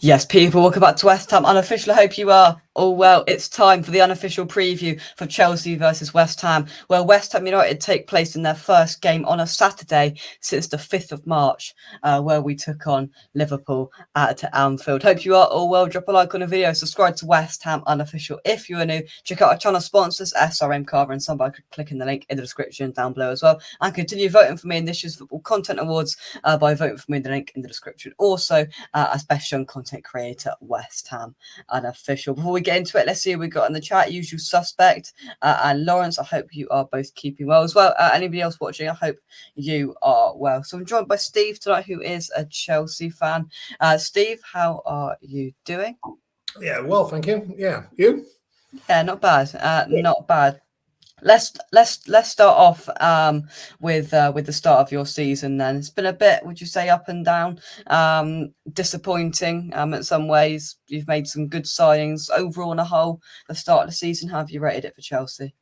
Yes, people, welcome back to West Ham Unofficial. I hope you are all well. It's time for the unofficial preview for Chelsea versus West Ham, where West Ham United take place in their first game on a Saturday since the 5th of March, where we took on Liverpool at Anfield. Hope you are all well. Drop a like on the video. Subscribe to West Ham Unofficial if you are new. Check out our channel sponsors, SRM Carver and Sun, by clicking the link in the description down below as well. And continue voting for me in this year's Football Content Awards by voting for me in the link in the description. Also, as Best Young Content Creator, West Ham Unofficial. Before we get into it, let's see who we got in the chat. Usual suspect and Lawrence. I hope you are both keeping well as well. Anybody else watching, I hope you are well. So I'm joined by Steve tonight, who is a Chelsea fan. Steve, how are you doing? Yeah, well, thank you. Yeah, you? Yeah, not bad. Not bad. Let's start off with the start of your season. Then it's been a bit, would you say, up and down, disappointing at some ways. You've made some good signings overall on a whole. The start of the season, how have you rated it for Chelsea?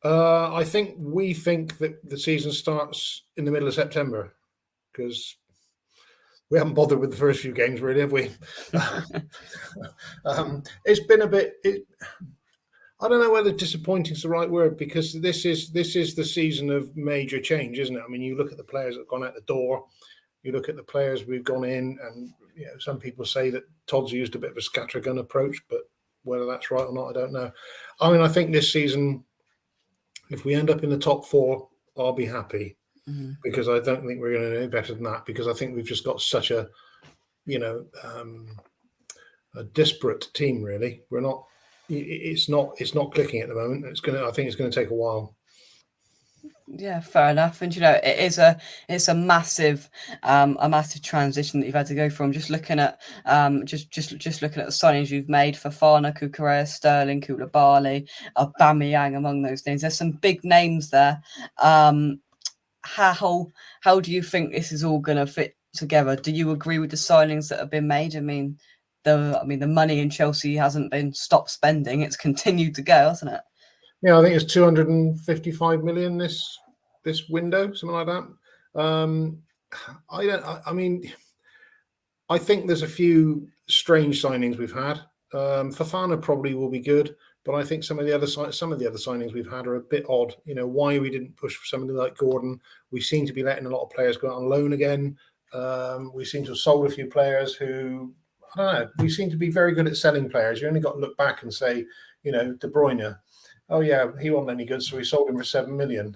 We think that the season starts in the middle of September because we haven't bothered with the first few games, really, have we? It's been a bit. I don't know whether disappointing is the right word, because this is the season of major change, isn't it? I mean, you look at the players that have gone out the door, you look at the players we've gone in, and some people say that Todd's used a bit of a scattergun approach, but whether that's right or not, I don't know. I mean, I think this season, if we end up in the top four, I'll be happy, because I don't think we're going to do better than that, because I think we've just got such a disparate team. Really, we're not. It's not clicking at the moment. I think it's going to take a while. Yeah, fair enough. And it's a massive transition that you've had to go from. Just looking at just looking at the signings you've made: Fofana, Cucurella, Sterling, Koulibaly, Aubameyang, among those names. There's some big names there. How do you think this is all going to fit together? Do you agree with the signings that have been made? I mean, the money in Chelsea hasn't been stopped spending; it's continued to go, hasn't it? Yeah, I think it's 255 million this window, something like that. I think there's a few strange signings we've had. Fofana probably will be good, but I think some of the other signings we've had are a bit odd. Why we didn't push for somebody like Gordon. We seem to be letting a lot of players go out on loan again. We seem to have sold a few players who, I don't know, we seem to be very good at selling players. You only got to look back and say, De Bruyne, oh yeah, he wasn't any good, so we sold him for 7 million.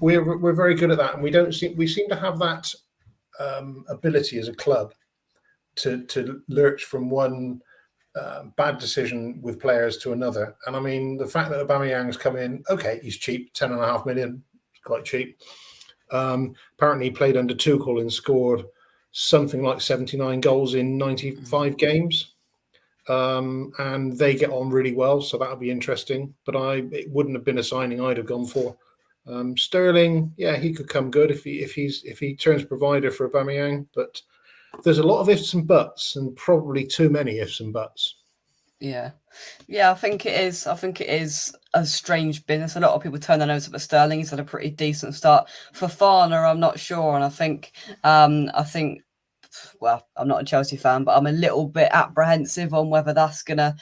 We're very good at that, and we seem to have that ability as a club to lurch from one bad decision with players to another. And I mean, the fact that Aubameyang's come in, okay, he's cheap, 10.5 million, it's quite cheap. Apparently he played under Tuchel and scored something like 79 goals in 95 games. And they get on really well, so that'll be interesting. But it wouldn't have been a signing I'd have gone for. Sterling, yeah, he could come good if he turns provider for Aubameyang. But there's a lot of ifs and buts, and probably too many ifs and buts. Yeah, I think it is. I think it is a strange business. A lot of people turn their nose up at Sterling. He's had a pretty decent start. Fofana, I'm not sure, and I think. Well, I'm not a Chelsea fan, but I'm a little bit apprehensive on whether that's gonna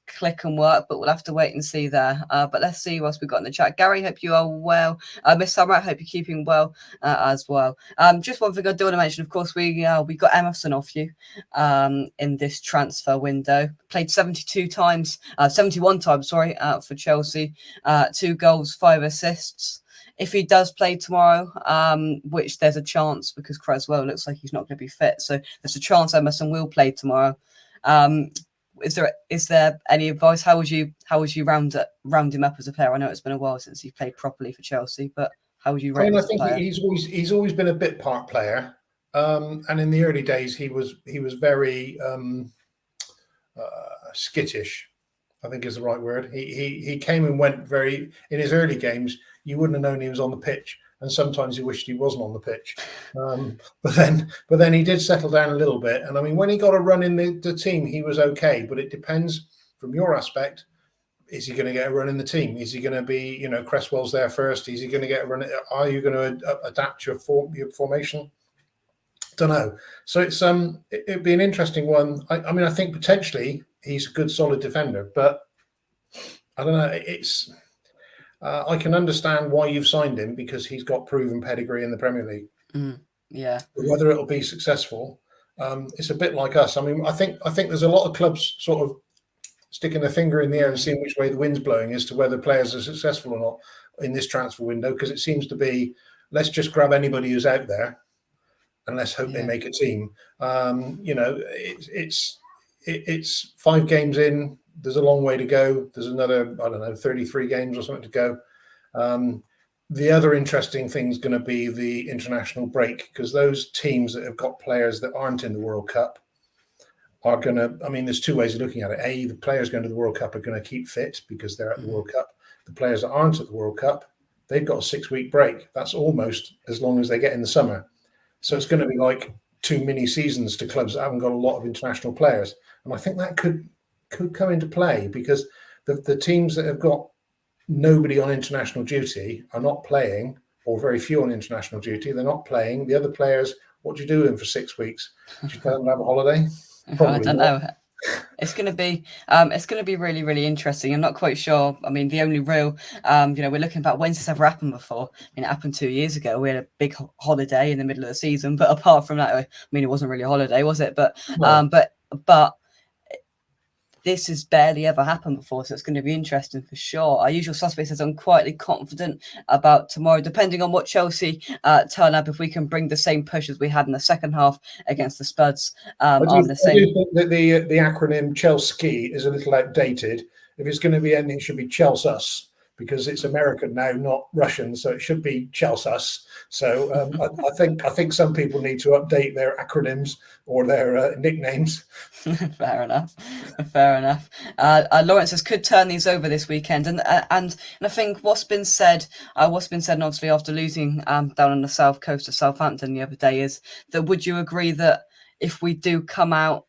click and work. But we'll have to wait and see there. But let's see what else we've got in the chat. Gary, hope you are well. Miss Summer, I hope you're keeping well as well. Just one thing I do want to mention. Of course, we got Emerson off you in this transfer window. Played 71 times, for Chelsea. 2 goals, 5 assists. If he does play tomorrow, which there's a chance because Creswell looks like he's not going to be fit, so there's a chance Emerson will play tomorrow. Is there any advice? How would you round him up as a player? I know it's been a while since he played properly for Chelsea, but how would you rate him as a player? I think he's always been a bit part player, and in the early days he was very skittish, I think is the right word. He came and went very in his early games. You wouldn't have known he was on the pitch, and sometimes you wished he wasn't on the pitch. But then he did settle down a little bit. And I mean, when he got a run in the team, he was okay. But it depends from your aspect. Is he going to get a run in the team? Is he going to be, Cresswell's there first? Is he going to get a run? Are you going to adapt your formation? Don't know. So it'd be an interesting one. I mean, I think potentially he's a good, solid defender, but I don't know. It's I can understand why you've signed him because he's got proven pedigree in the Premier League. Yeah. But whether it'll be successful, it's a bit like us. I mean, I think there's a lot of clubs sort of sticking their finger in the air and seeing which way the wind's blowing as to whether players are successful or not in this transfer window, because it seems to be, let's just grab anybody who's out there and let's hope they make a team. It's 5 games in. There's a long way to go. There's another, I don't know, 33 games or something to go. The other interesting thing is going to be the international break, because those teams that have got players that aren't in the World Cup are going to, I mean, there's 2 ways of looking at it. A, the players going to the World Cup are going to keep fit because they're at the World Cup. The players that aren't at the World Cup, they've got a 6-week break. That's almost as long as they get in the summer. So it's going to be like 2 mini seasons to clubs that haven't got a lot of international players. And I think that could come into play, because the teams that have got nobody on international duty are not playing, or very few on international duty. They're not playing. The other players, what do you do with them for 6 weeks? Do you tell them to have a holiday? Probably I don't know. It's going to be really, really interesting. I'm not quite sure. I mean, the only real, we're looking about, when's this ever happened before? I mean, it happened 2 years ago. We had a big holiday in the middle of the season, but apart from that, I mean, it wasn't really a holiday, was it? But but this has barely ever happened before, so it's going to be interesting for sure. Our usual suspect says I'm quietly confident about tomorrow, depending on what Chelsea turn up. If we can bring the same push as we had in the second half against the Spuds, I do think that the acronym Chelsea is a little outdated. If it's going to be anything, it should be Chelsea, because it's American now, not Russian, so it should be Chelsea. So I think some people need to update their acronyms or their nicknames. Fair enough. Lawrence says could turn these over this weekend, and I think what's been said, and obviously after losing down on the south coast of Southampton the other day, is that would you agree that if we do come out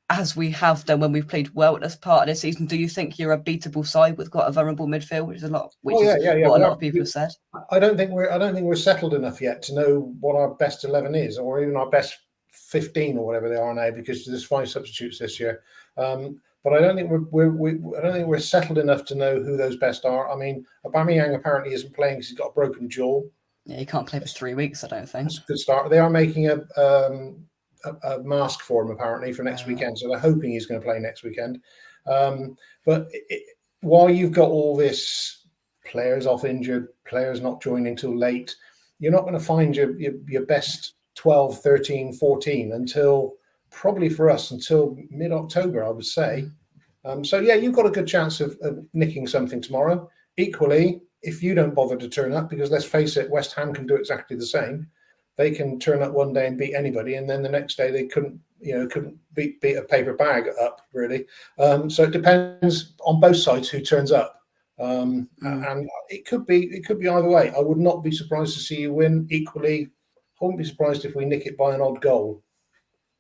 as we have done when we've played well at this part of the season, do you think you're a beatable side with quite a vulnerable midfield, which is a lot, what a lot of people have said? I don't think we're settled enough yet to know what our best 11 is, or even our best 15 or whatever they are now, because there's 5 substitutes this year. But I don't think we're settled enough to know who those best are. I mean, Aubameyang apparently isn't playing because he's got a broken jaw. Yeah, he can't play for 3 weeks, I don't think. That's a good start. They are making a mask for him apparently for next weekend, so they're hoping he's going to play next weekend. But while you've got all this players off injured, players not joining till late, you're not going to find your best 12, 13, 14 until probably for us until mid-October, I would say. So yeah, you've got a good chance of nicking something tomorrow. Equally, if you don't bother to turn up, because let's face it, West Ham can do exactly the same. They can turn up one day and beat anybody, and then the next day they couldn't beat a paper bag up, really. So it depends on both sides who turns up, and it could be either way. I would not be surprised to see you win. Equally, I wouldn't be surprised if we nick it by an odd goal.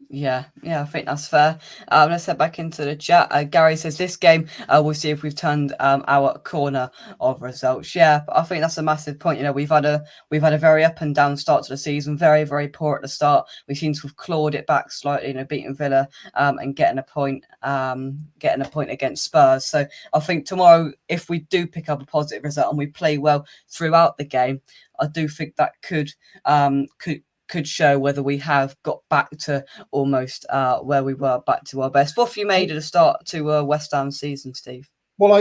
Yeah, I think that's fair. Let's head back into the chat. Gary says this game, we'll see if we've turned our corner of results. Yeah, but I think that's a massive point. We've had a very up and down start to the season. Very, very poor at the start. We seem to have clawed it back slightly. Beating Villa and getting a point against Spurs. So I think tomorrow, if we do pick up a positive result and we play well throughout the game, I do think that could show whether we have got back to almost where we were, back to our best. What have you made at the start to West Ham season, Steve? Well,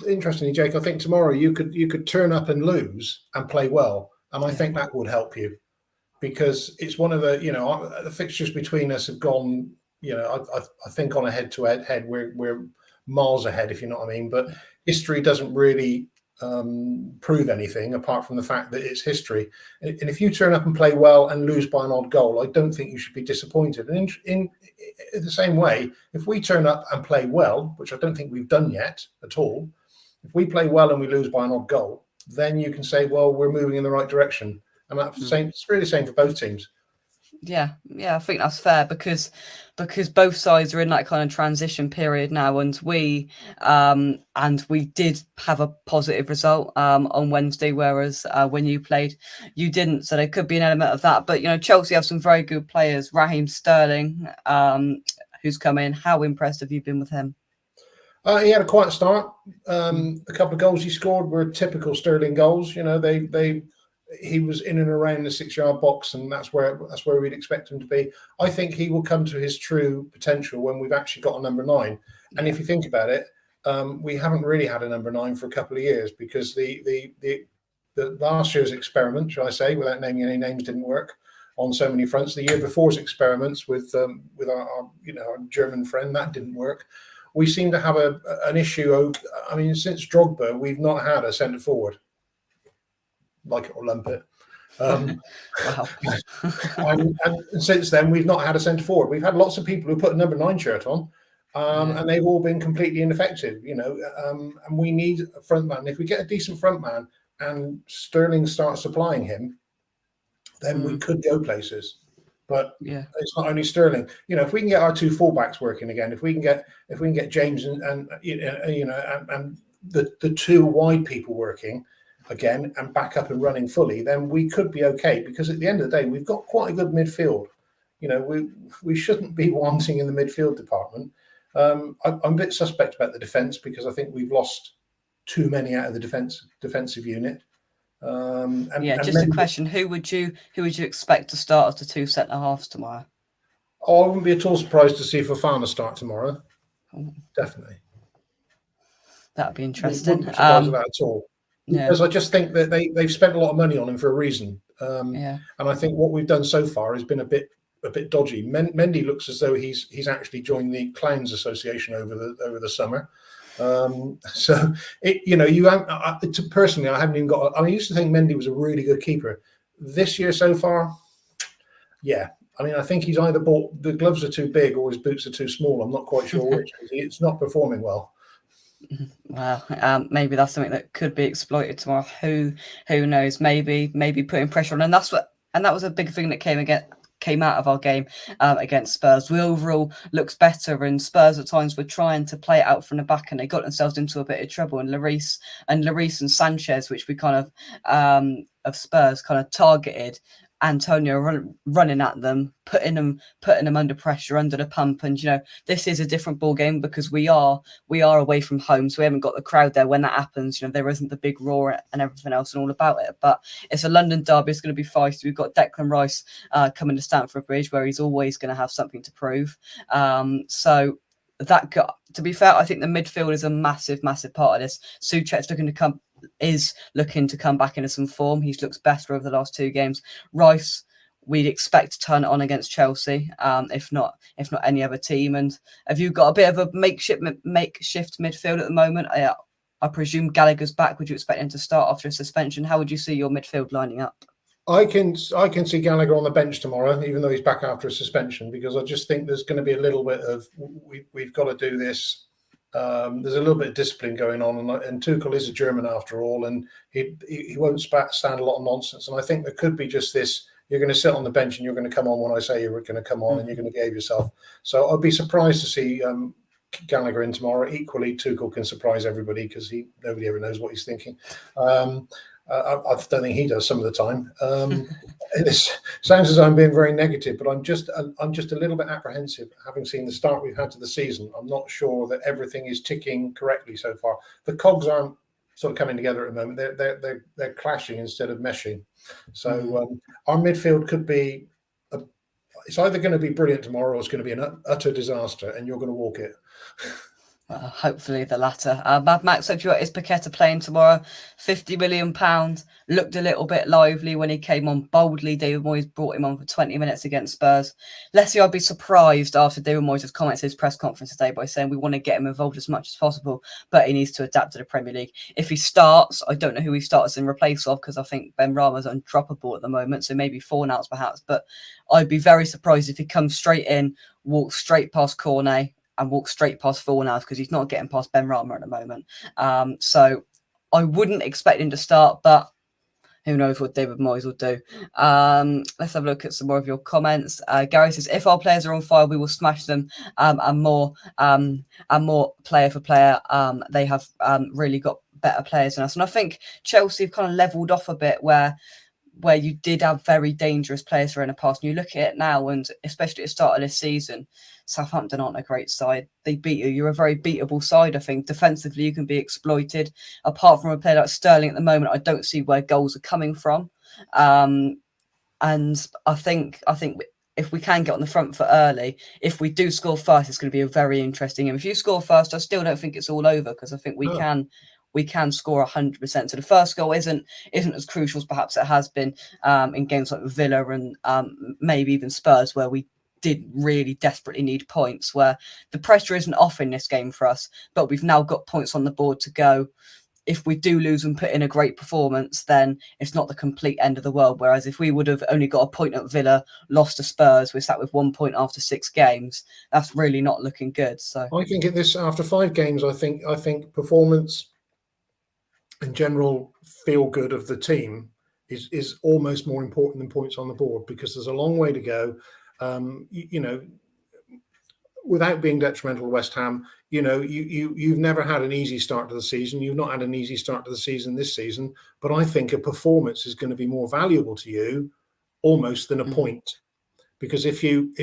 interestingly, Jake, I think tomorrow you could turn up and lose and play well, and I think that would help you, because it's one of the fixtures between us have gone. I think on a head-to-head, we're miles ahead, if you know what I mean. But history doesn't really prove anything apart from the fact that it's history. And if you turn up and play well and lose by an odd goal, I don't think you should be disappointed. And in the same way, if we turn up and play well, which I don't think we've done yet at all, if we play well and we lose by an odd goal, then you can say, well, we're moving in the right direction. And that's the same. It's really the same for both teams. Yeah, I think that's fair because both sides are in that kind of transition period now, and we did have a positive result on Wednesday, whereas when you played, you didn't. So there could be an element of that. But Chelsea have some very good players. Raheem Sterling, who's come in. How impressed have you been with him? He had a quiet start. A couple of goals he scored were typical Sterling goals. He was in and around the 6-yard box, and that's where we'd expect him to be. I think he will come to his true potential when we've actually got a number 9. And if you think about it, we haven't really had a number 9 for a couple of years because the last year's experiment, shall I say, without naming any names, didn't work on so many fronts. The year before's experiments with our German friend, that didn't work. We seem to have an issue. Since Drogba, we've not had a centre forward, like it or lump it. Wow. and since then, we've not had a centre forward. We've had lots of people who put a number 9 shirt on, and they've all been completely ineffective. And we need a front man. If we get a decent front man and Sterling starts supplying him, then we could go places. But it's not only Sterling. If we can get our 2 fullbacks working again, if we can get James and the 2 wide people working again and back up and running fully, then we could be okay. Because at the end of the day, we've got quite a good midfield. We shouldn't be wanting in the midfield department. I'm a bit suspect about the defence because I think we've lost too many out of the defensive unit. Just a question: who would you expect to start as the 2 centre halves tomorrow? I wouldn't be at all surprised to see Fofana start tomorrow. Definitely, that'd be interesting. Wouldn't be surprised at that at all. Because I just think that they've spent a lot of money on him for a reason. And I think what we've done so far has been a bit dodgy. Mendy looks as though he's actually joined the Clowns Association over the summer. Personally, I haven't even got. I used to think Mendy was a really good keeper. This year so far, I think he's either bought the gloves are too big or his boots are too small. I'm not quite sure which. It's not performing well. Well, maybe that's something that could be exploited tomorrow. Who knows? Maybe putting pressure on, and that was a big thing that came out of our game against Spurs. We overall looks better, and Spurs at times were trying to play it out from the back, and they got themselves into a bit of trouble. And Lloris and Sanchez, which we kind of Spurs kind of targeted Antonio running at them, putting them under pressure, under the pump. And this is a different ball game because we are away from home, so we haven't got the crowd there when that happens. There isn't the big roar and everything else and all about it. But it's a London derby. It's going to be feisty. We've got Declan Rice coming to Stamford Bridge, where he's always going to have something to prove. So that to be fair, I think the midfield is a massive part of this. Souček's looking to come back into some form. He's looked better over the last 2 games. Rice, we'd expect to turn it on against Chelsea, if not any other team. And have you got a bit of a makeshift midfield at the moment? I presume Gallagher's back. Would you expect him to start after a suspension? How would you see your midfield lining up? I can see Gallagher on the bench tomorrow, even though he's back after a suspension, because I just think there's going to be a little bit of we've got to do this. There's a little bit of discipline going on, and Tuchel is a German after all, and he won't stand a lot of nonsense. And I think there could be just this: you're going to sit on the bench and you're going to come on when I say you're going to come on, and you're going to behave yourself. So I'd be surprised to see Gallagher in tomorrow. Equally, Tuchel can surprise everybody because nobody ever knows what he's thinking. I don't think he does some of the time. It sounds as though I'm being very negative, but I'm just a little bit apprehensive. Having seen the start we've had to the season, I'm not sure that everything is ticking correctly so far. The cogs aren't sort of coming together at the moment. They're clashing instead of meshing. So our midfield could be. It's either going to be brilliant tomorrow or it's going to be an utter disaster, and you're going to walk it. Hopefully the latter. Mad Max, is Paqueta playing tomorrow? £50 million. Looked a little bit lively when he came on boldly. David Moyes brought him on for 20 minutes against Spurs. Leslie, I'd be surprised after David Moyes' comments at his press conference today by saying we want to get him involved as much as possible, but he needs to adapt to the Premier League. If he starts, I don't know who he starts in replace of, because I think Ben Rama's undroppable at the moment, so maybe Fornals perhaps, but I'd be very surprised if he comes straight in, walks straight past Cornet, and walk straight past Fornals, because he's not getting past Ben Rama at the moment. So I wouldn't expect him to start, but who knows what David Moyes will do. Let's have a look at some more of your comments. Gary says, if our players are on fire, we will smash them, and more player for player. They have really got better players than us. And I think Chelsea have kind of levelled off a bit where you did have very dangerous players for in the past. And you look at it now, and especially at the start of this season, Southampton aren't a great side. They beat you. You're a very beatable side, I think. Defensively, you can be exploited. Apart from a player like Sterling at the moment, I don't see where goals are coming from. And I think if we can get on the front foot early, if we do score first, it's going to be a very interesting game. If you score first, I still don't think it's all over, because I think we can score 100%. So the first goal isn't as crucial as perhaps it has been in games like Villa and maybe even Spurs, where we did really desperately need points, where the pressure isn't off in this game for us, but we've now got points on the board to go. If we do lose and put in a great performance, then it's not the complete end of the world. Whereas if we would have only got a point at Villa, lost to Spurs, we're sat with 1 point after 6 games, that's really not looking good. So I think after 5 games, I think performance and general feel good of the team is almost more important than points on the board, because there's a long way to go. Without being detrimental to West Ham, you've never had an easy start to the season. You've not had an easy start to the season this season. But I think a performance is going to be more valuable to you almost than a point, because if you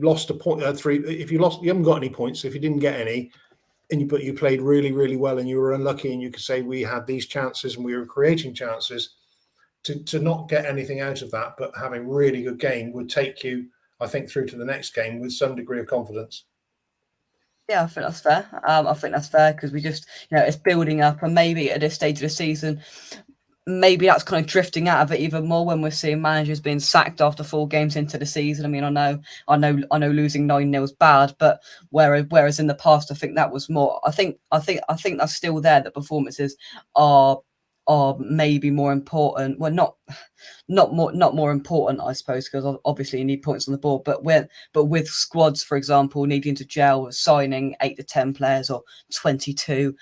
lost a point, you haven't got any points. So if you didn't get any, but you played really, really well, and you were unlucky, and you could say we had these chances and we were creating chances, to not get anything out of that, but having a really good game would take you, I think, through to the next game with some degree of confidence. Yeah, I think that's fair. I think that's fair, because we just, it's building up, and maybe at this stage of the season, maybe that's kind of drifting out of it even more when we're seeing managers being sacked after 4 games into the season. I mean, I know losing 9-0 is bad, but whereas in the past, I think that was more. I think that's still there. That performances are maybe more important. Well, not more important, I suppose, because obviously you need points on the board. But with squads, for example, needing to gel, signing 8 to 10 players or 22,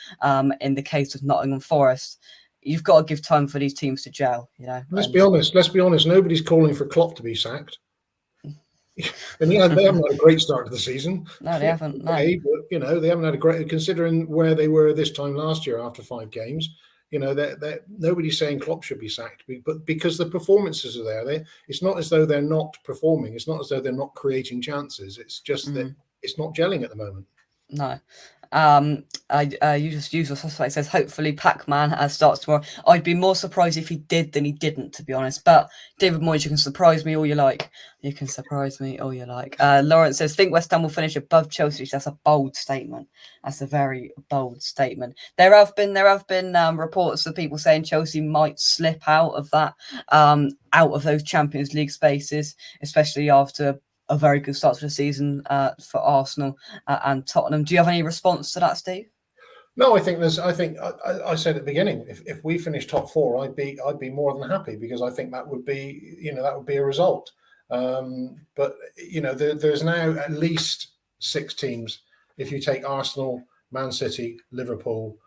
in the case of Nottingham Forest, you've got to give time for these teams to gel. Let's be honest. Nobody's calling for Klopp to be sacked. And they haven't had a great start to the season. No, they haven't. No. Okay, but, they haven't had a great, considering where they were this time last year after 5 games. Nobody's saying Klopp should be sacked, but because the performances are there, it's not as though they're not performing. It's not as though they're not creating chances. It's just that it's not gelling at the moment. No. Usual suspect says hopefully Pac-Man starts tomorrow. I'd be more surprised if he did than he didn't, to be honest. But David Moyes, you can surprise me all you like. Lawrence says, think West Ham will finish above Chelsea. That's a bold statement. That's a very bold statement. There have been reports of people saying Chelsea might slip out of that, out of those Champions League spaces, especially after a very good start to the season for Arsenal and Tottenham. Do you have any response to that, Steve? No, I I said at the beginning, if we finish top 4, I'd be more than happy, because I think that would be a result. But there's now at least 6 teams. If you take Arsenal, Man City, Liverpool,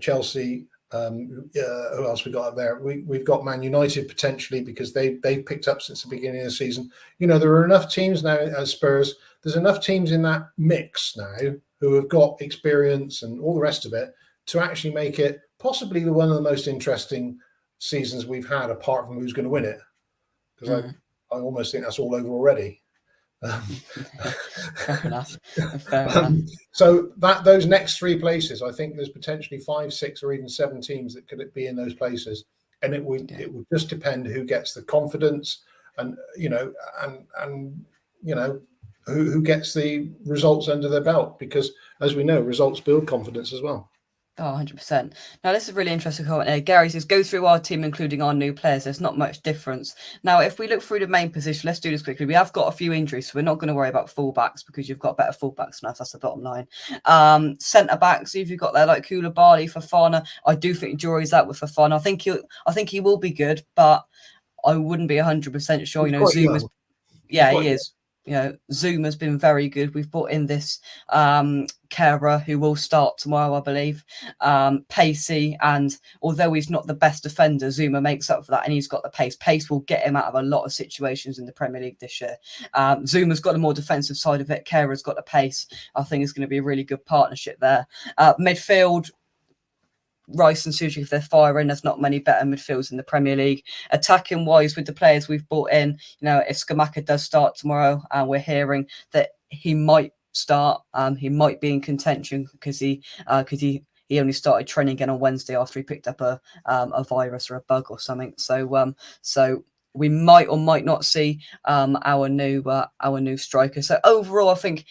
Chelsea. Who else we got up there? We've got Man United potentially, because they've picked up since the beginning of the season. There are enough teams now as Spurs. There's enough teams in that mix now who have got experience and all the rest of it to actually make it possibly one of the most interesting seasons we've had, apart from who's going to win it. Because I almost think that's all over already. Fair enough. Enough. So those next 3 places, I think there's potentially 5, 6, or even 7 teams that could be in those places, and it would just depend who gets the confidence, and who gets the results under their belt, because as we know, results build confidence as well. Oh, 100%. Now, this is a really interesting comment here. Gary says, go through our team, including our new players. There's not much difference. Now, if we look through the main position, let's do this quickly. We have got a few injuries, so we're not going to worry about fullbacks, because you've got better fullbacks than us. That's the bottom line. Centre-backs, if you've got there like Koulibaly, Fofana. I do think Jory's out with Fofana. I think he will be good, but I wouldn't be 100% sure. He's Zuma's... Yeah, he is. Zuma's been very good. We've brought in this carer who will start tomorrow, I believe. Pacey, and although he's not the best defender, Zuma makes up for that, and he's got the pace. Pace will get him out of a lot of situations in the Premier League this year. Zuma's got a more defensive side of it. Carer's got the pace. I think it's going to be a really good partnership there. Midfield, Rice and Suji, if they're firing, there's not many better midfields in the Premier League. Attacking wise, with the players we've brought in, if Skamaka does start tomorrow, and we're hearing that he might start, he might be in contention because he only started training again on Wednesday after he picked up a virus or a bug or something. So we might or might not see our new striker. So overall, I think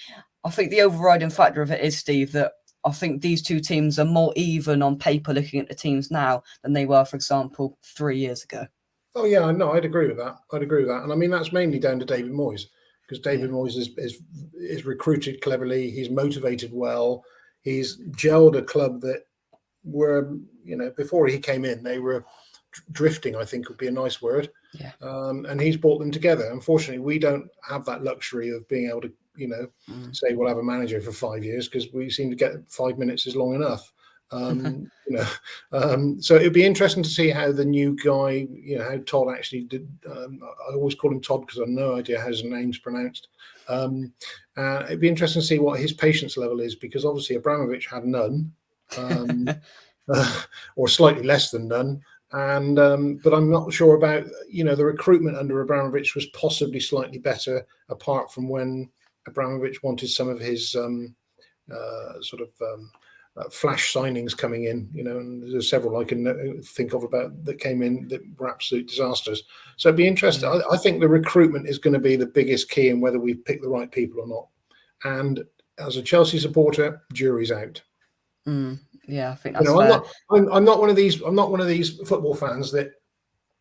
the overriding factor of it is, Steve, that I think these two teams are more even on paper looking at the teams now than they were, for example, 3 years ago. Oh yeah, no, I'd agree with that. And I mean, that's mainly down to David Moyes, because David Moyes is recruited cleverly. He's motivated well. He's gelled a club that were, before he came in, they were drifting, I think would be a nice word. Yeah. And he's brought them together. Unfortunately, we don't have that luxury of being able to, say we'll have a manager for 5 years, because we seem to get 5 minutes is long enough. So it'd be interesting to see how the new guy, how Todd actually did. I always call him Todd because I have no idea how his name's pronounced. It'd be interesting to see what his patience level is, because obviously Abramovich had none, or slightly less than none. But I'm not sure about, the recruitment under Abramovich was possibly slightly better, apart from when Abramovich wanted some of his flash signings coming in, and there's several I can think of about that came in that were absolute disasters. So it'd be interesting. I think the recruitment is going to be the biggest key in whether we pick the right people or not. And as a Chelsea supporter, jury's out. Yeah, I think that's fair. I'm not one of these football fans that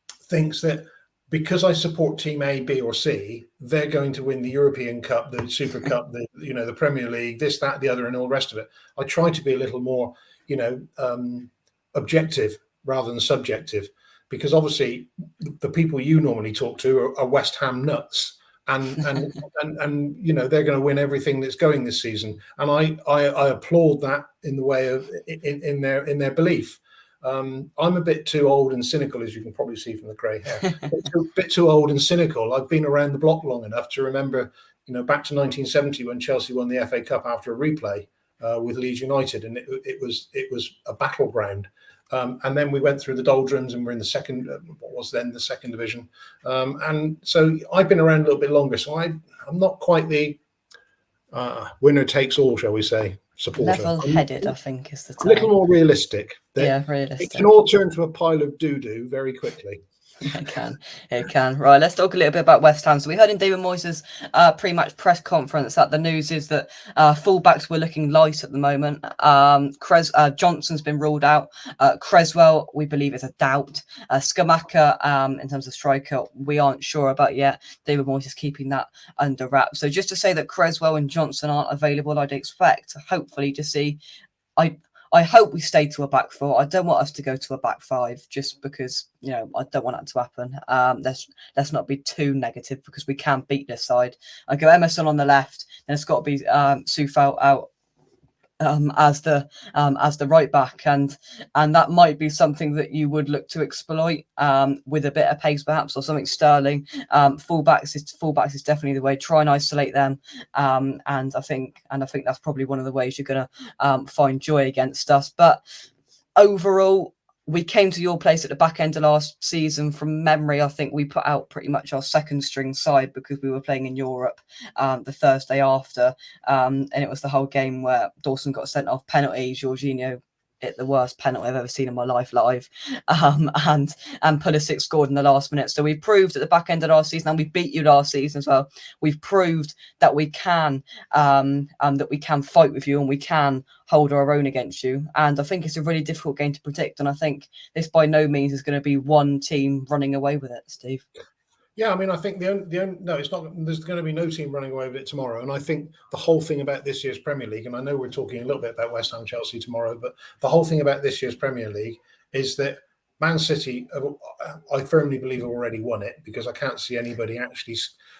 thinks that because I support team A, B, or C, they're going to win the European Cup, the Super Cup, the Premier League, this, that, the other, and all the rest of it. I try to be a little more, objective rather than subjective, because obviously the people you normally talk to are West Ham nuts, and they're going to win everything that's going this season, and I applaud that in the way of in their belief. I'm a bit too old and cynical, as you can probably see from the grey hair. A bit too old and cynical. I've been around the block long enough to remember, back to 1970 when Chelsea won the FA Cup after a replay with Leeds United, and it was a battleground. And then we went through the doldrums, and we're in the second, what was then the second division. And so I've been around a little bit longer. So I'm not quite the winner takes all, shall we say, supporter. Level-headed, I think, is the term. A little more realistic. Realistic. It can all turn to a pile of doo-doo very quickly. It can. Right, let's talk a little bit about West Ham. So we heard in David Moyes' pre-match press conference that the news is that fullbacks were looking light at the moment. Johnson's been ruled out. Creswell, we believe, is a doubt. Skamaka, in terms of striker, we aren't sure about yet. David Moyes is keeping that under wraps. So just to say that Creswell and Johnson aren't available, I'd expect, hopefully, to see... I hope we stay to a back four. I don't want us to go to a back five, just because, I don't want that to happen. Let's not be too negative, because we can beat this side. I go Emerson on the left, and it's got to be Soufal out as the right back, and that might be something that you would look to exploit with a bit of pace, perhaps, or something. Sterling, fullbacks is definitely the way. Try and isolate them, and I think that's probably one of the ways you're going to find joy against us. But overall, we came to your place at the back end of last season. From memory, I think we put out pretty much our second string side, because we were playing in Europe the Thursday after. And it was the whole game where Dawson got sent off, penalty, Jorginho hit the worst penalty I've ever seen in my life live. And Pulisic scored in the last minute. So we proved at the back end of last season, and we beat you last season as well. We've proved that we can fight with you, and we can hold our own against you. And I think it's a really difficult game to predict. And I think this by no means is going to be one team running away with it, Steve. Yeah, I mean, I think it's not. There's going to be no team running away with it tomorrow. And I think the whole thing about this year's Premier League, and I know we're talking a little bit about West Ham Chelsea tomorrow, but the whole thing about this year's Premier League is that Man City, I firmly believe, have already won it, because I can't see anybody actually.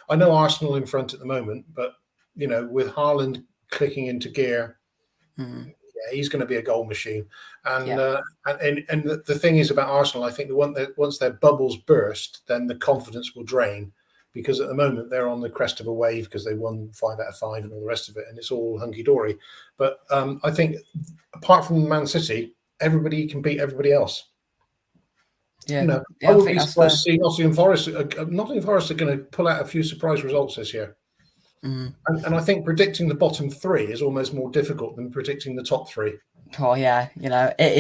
I know Arsenal in front at the moment, but with Haaland clicking into gear, yeah, he's going to be a goal machine. And Yeah. And the thing is about Arsenal, I think once their bubbles burst, then the confidence will drain, because at the moment they're on the crest of a wave because they won 5 out of 5 and all the rest of it, and it's all hunky dory. But I think apart from Man City, everybody can beat everybody else. Yeah, I I wouldn't think be that's surprised fair. to see Nottingham Forest. Nottingham Forest are going to pull out a few surprise results this year. And I think predicting the bottom 3 is almost more difficult than predicting the top 3. Oh yeah, it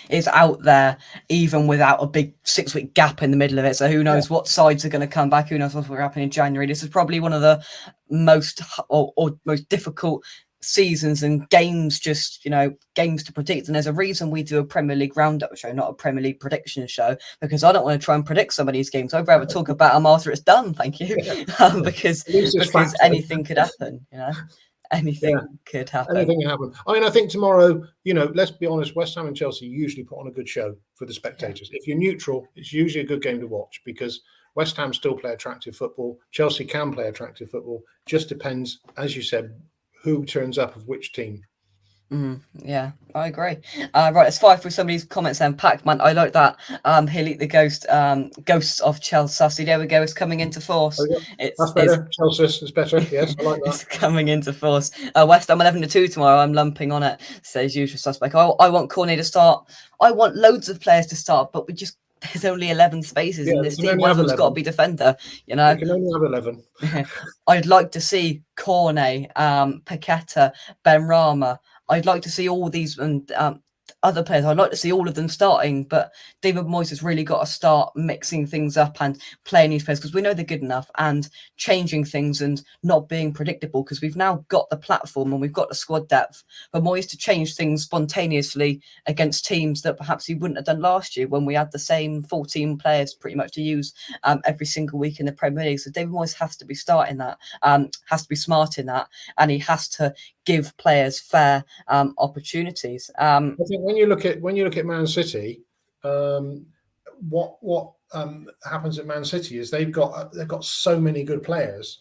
is out there even without a big 6-week gap in the middle of it. So who knows what sides are going to come back? Who knows what's going to happen in January? This is probably one of the most or most difficult seasons and games, games to predict. And there's a reason we do a Premier League roundup show, not a Premier League prediction show, because I don't want to try and predict some of these games. I'd rather talk about them after it's done. Thank you, because anything could happen. Anything could happen. Anything can happen. I mean, I think tomorrow, let's be honest, West Ham and Chelsea usually put on a good show for the spectators. If you're neutral, it's usually a good game to watch, because West Ham still play attractive football. Chelsea can play attractive football. Just depends, as you said, who turns up of which team. Yeah, I agree. Right, let's fire through some of these comments then. Pac-Man, I like that. He'll eat the ghosts of Chelsea. There we go. It's coming into force. That's better. Chelsea is better. Yes, I like that. It's coming into force. West Ham 11-2 tomorrow. I'm lumping on it. Says usual suspect. I want Cornet to start. I want loads of players to start, but there's only 11 spaces in this team. One of them's got to be defender. You can only have 11. I'd like to see Cornet, Paqueta, Benrahma. I'd like to see all these and other players. I'd like to see all of them starting, but David Moyes has really got to start mixing things up and playing these players, because we know they're good enough, and changing things and not being predictable, because we've now got the platform and we've got the squad depth for Moyes to change things spontaneously against teams that perhaps he wouldn't have done last year when we had the same 14 players pretty much to use every single week in the Premier League. So David Moyes has to be starting that, has to be smart in that, and he has to give players fair opportunities. I think when you look at Man City, what happens at Man City is they've got so many good players,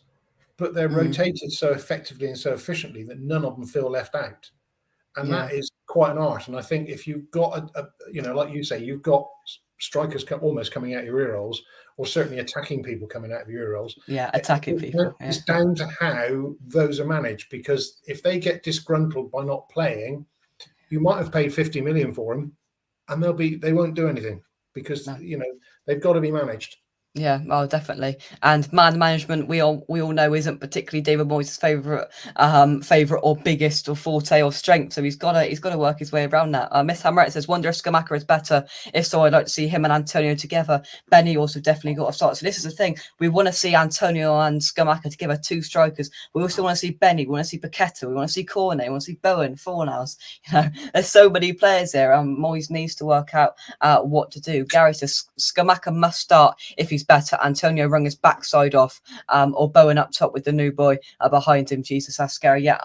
but they're rotated so effectively and so efficiently that none of them feel left out, and that is quite an art. And I think if you've got like you say, you've got strikers almost coming out of your ear holes, or certainly attacking people coming out of your ear holes. Yeah, attacking people. It's down to how those are managed, because if they get disgruntled by not playing, you might have paid 50 million for them, and they won't do anything, because they've got to be managed. Yeah, well, definitely. And man management, we all know, isn't particularly David Moyes' favourite or biggest or forte or strength. So he's got to work his way around that. Miss Hamret says, wonder if Scamacca is better. If so, I'd like to see him and Antonio together. Benny also definitely got to start. So this is the thing. We want to see Antonio and Scamacca together, 2 strikers. We also want to see Benny. We want to see Paqueta. We want to see Cornet. We want to see Bowen, Fornals. There's so many players there. Moyes needs to work out what to do. Gary says, Scamacca must start if he's better. Antonio wrung his backside off, or Bowen up top with the new boy behind him. Jesus, that's scary. Yeah,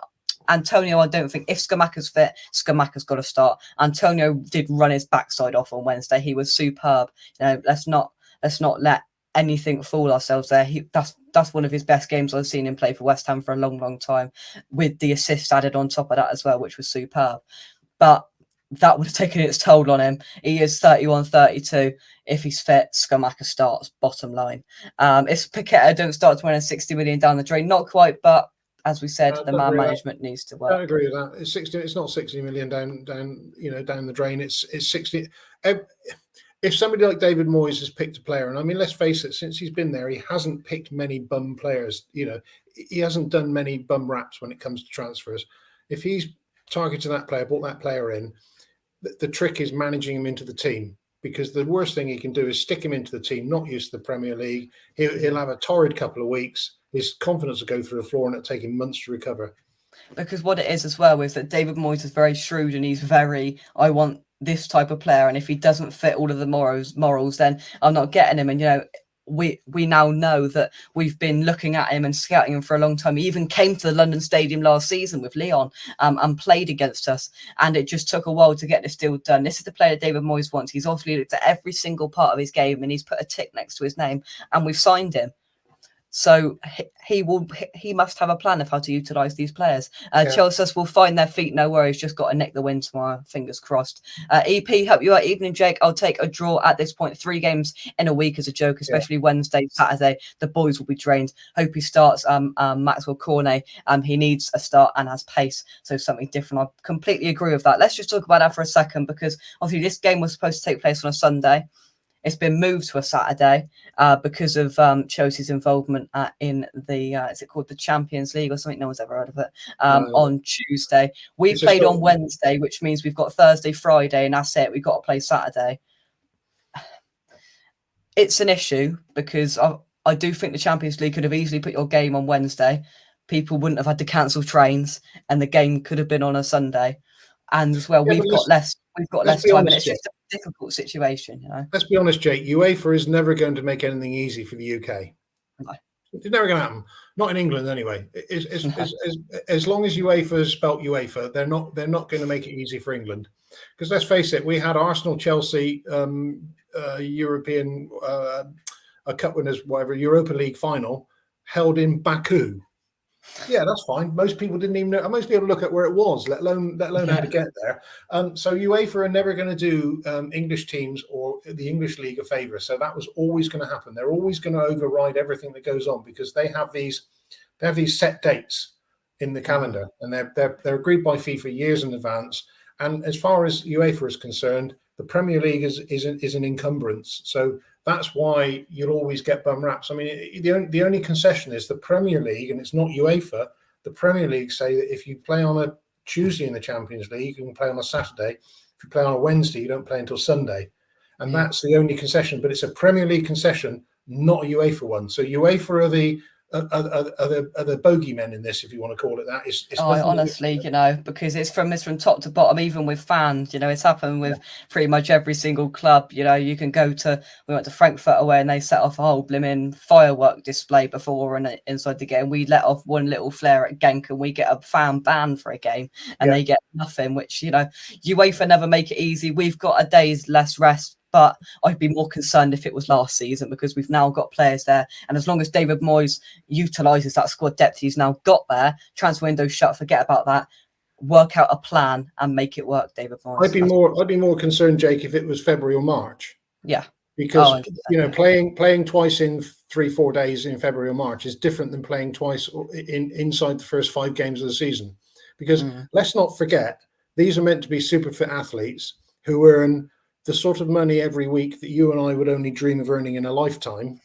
Antonio, I don't think, if Scamacca's fit, Scamacca's got to start. Antonio did run his backside off on Wednesday. He was superb. Let's not let anything fool ourselves there. That's one of his best games I've seen him play for West Ham for a long, long time, with the assists added on top of that as well, which was superb. But that would have taken its toll on him. He is 31-32. If he's fit, Scamacca starts, bottom line. If Paqueta don't start 260 million down the drain, not quite, but as we said, the man management needs to work. I agree with that. It's 60. It's not 60 million down the drain. It's 60. If somebody like David Moyes has picked a player, and I mean, let's face it, since he's been there, he hasn't picked many bum players. He hasn't done many bum raps when it comes to transfers. If he's targeted that player, brought that player in, the trick is managing him into the team, because the worst thing he can do is stick him into the team, not used to the Premier League. He'll have a torrid couple of weeks. His confidence will go through the floor, and it'll take him months to recover. Because what it is as well is that David Moyes is very shrewd, and he's I want this type of player, and if he doesn't fit all of the morals, then I'm not getting him. And we now know that we've been looking at him and scouting him for a long time. He even came to the London Stadium last season with Leon and played against us. And it just took a while to get this deal done. This is the player David Moyes wants. He's obviously looked at every single part of his game and he's put a tick next to his name, and we've signed him. So he must have a plan of how to utilise these players. Chelsea will find their feet, no worries. Just got to nick the win tomorrow. Fingers crossed. EP, hope you are. Evening, Jake. I'll take a draw at this point. 3 games in a week as a joke, especially Wednesday, Saturday. The boys will be drained. Hope he starts. Maxwell Cornet. He needs a start and has pace, so something different. I completely agree with that. Let's just talk about that for a second, because obviously this game was supposed to take place on a Sunday. It's been moved to a Saturday because of Chelsea's involvement in the, is it called the Champions League or something? No one's ever heard of it. On Tuesday. We played on Wednesday, which means we've got Thursday, Friday, and that's it. We've got to play Saturday. It's an issue because I do think the Champions League could have easily put your game on Wednesday. People wouldn't have had to cancel trains and the game could have been on a Sunday. And as well, we've got less time, and it's just a difficult situation, you know. Let's be honest, Jake. UEFA is never going to make anything easy for the UK. No. It's never going to happen. Not in England, anyway. As long as UEFA is spelt UEFA, they're not going to make it easy for England. Because let's face it, we had Arsenal, Chelsea, European Cup winners, whatever, Europa League final held in Baku. Yeah, that's fine. Most people didn't even know. Most people look at where it was, let alone how to get there. So UEFA are never going to do English teams or the English League a favour. So that was always going to happen. They're always going to override everything that goes on because they have these set dates in the calendar, and they're agreed by FIFA years in advance. And as far as UEFA is concerned, the Premier League is an encumbrance. So that's why you'll always get bum raps. I mean, the only concession is the Premier League, and it's not UEFA. The Premier League say that if you play on a Tuesday in the Champions League, you can play on a Saturday. If you play on a Wednesday, you don't play until Sunday. And that's the only concession. But it's a Premier League concession, not a UEFA one. So UEFA are the bogeymen in this, if you want to call it that. It's honestly, you know, because it's from top to bottom, even with fans, you know, it's happened with pretty much every single club. You know, you can go to, we went to Frankfurt away and they set off a whole blimmin' firework display before and inside the game. We let off one little flare at Genk and we get a fan ban for a game and they get nothing, which, you know, UEFA never make it easy. We've got a day's less rest. But I'd be more concerned if it was last season because we've now got players there. And as long as David Moyes utilises that squad depth he's now got there, transfer window shut, forget about that. Work out a plan and make it work, David Moyes. I'd be more concerned, Jake, if it was February or March. Yeah. Because you know, playing twice in 3-4 days in February or March is different than playing twice inside the first 5 games of the season. Because let's not forget, these are meant to be super fit athletes who earn the sort of money every week that you and I would only dream of earning in a lifetime.